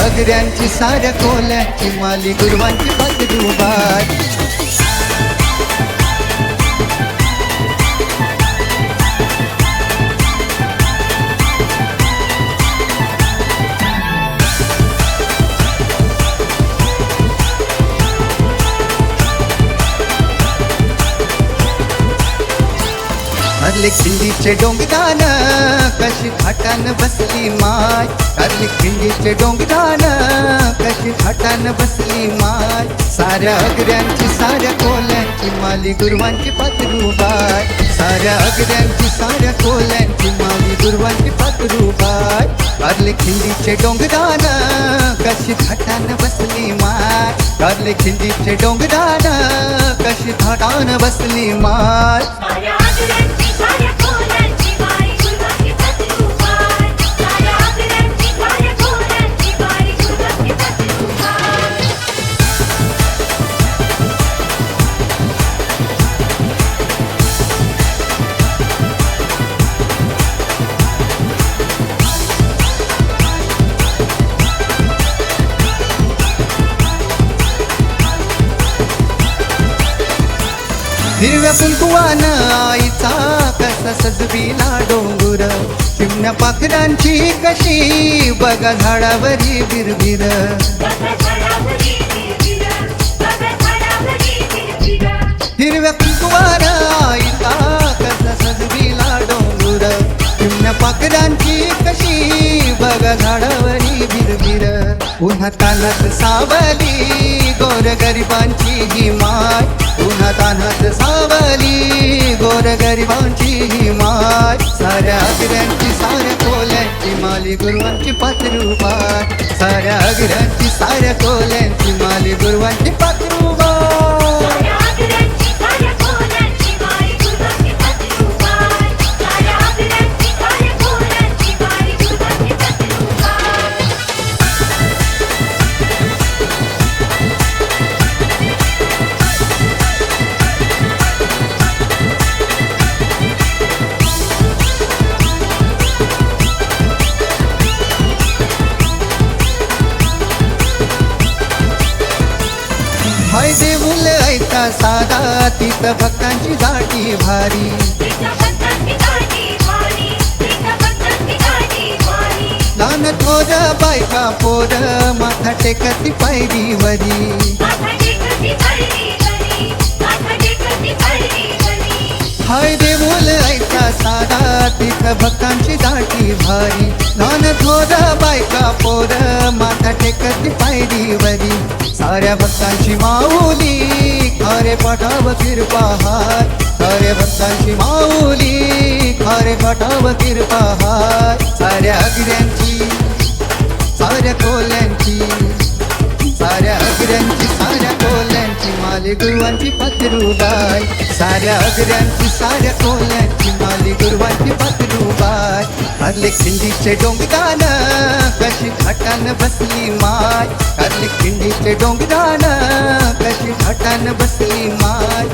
अगऱ्यांची साऱ्या कोल्यांची माली गुरुवांची पत्रुबाई. हरले खिंडीचे डोंगरान कशी घाटान बसली माय. हरले खिंडीचे डोंगरान कशी घाटान बसली माय. साऱ्या अगऱ्यांची साऱ्या कोल्यांची माली गुरुवांची पत्रुबाई. साऱ्या अगऱ्यांची साऱ्या कोल्यांची माली गुरुवांची पत्रुबाई. हरले खिंडीचे डोंगरान कशी घाटान बसली माय. हरले खिंडीचे डोंगरान कशी घाटान बसली माय. हिरव्या कुंकुवान आईचा कसा सजविला डोंगर. चिमण्या पाखरांची कशी बघा झाडावरी बिरबिर. हिरव्या कुंकुवान आईचा कसा सजविला डोंगर. चिमण्या पाखरांची कशी बघा झाडावरी बिरबिर. उन्हा तानात सावली गोर गरिबांची ही माय. उन्हा तानात सावली गोर गरिबांची ही माय. साऱ्या अगऱ्यांची साऱ्या कोल्यांची माली गुरुवांची पत्रुबाई. साऱ्या अगऱ्यांची साऱ्या कोल्यांची माली गुरुवांची पत्रुबाई. हाय देऊल ऐका साधा तिथं भक्तांची दाटी भारी. लहान थोर बायका पोर माथा टेकती पायरीवरी. हाय देऊल ऐका साधा तिथं भक्तांची दाटी भारी. लहान थोर बायका पोर माथा टेकती पायरीवरी. साऱ्या भक्तांची माऊली खरे पाठाव कृपा हाय. साऱ्या भक्तांची माऊली खरे पाठाव कृपा हाय. साऱ्या अगऱ्यांची साऱ्या कोल्यांची साऱ्या अगऱ्यांची साऱ्या कोल्यांची माली गुरुवांची पत्रुबाई. साऱ्या अगऱ्यांची साऱ्या कोल्यांची माली गुरुवांची पत्रुबाई. हरले खिंडीचे डोंगरान कशी घाटान बसली माय. हरले खिंडीचे डोंगरान कशी घाटान बसली माय.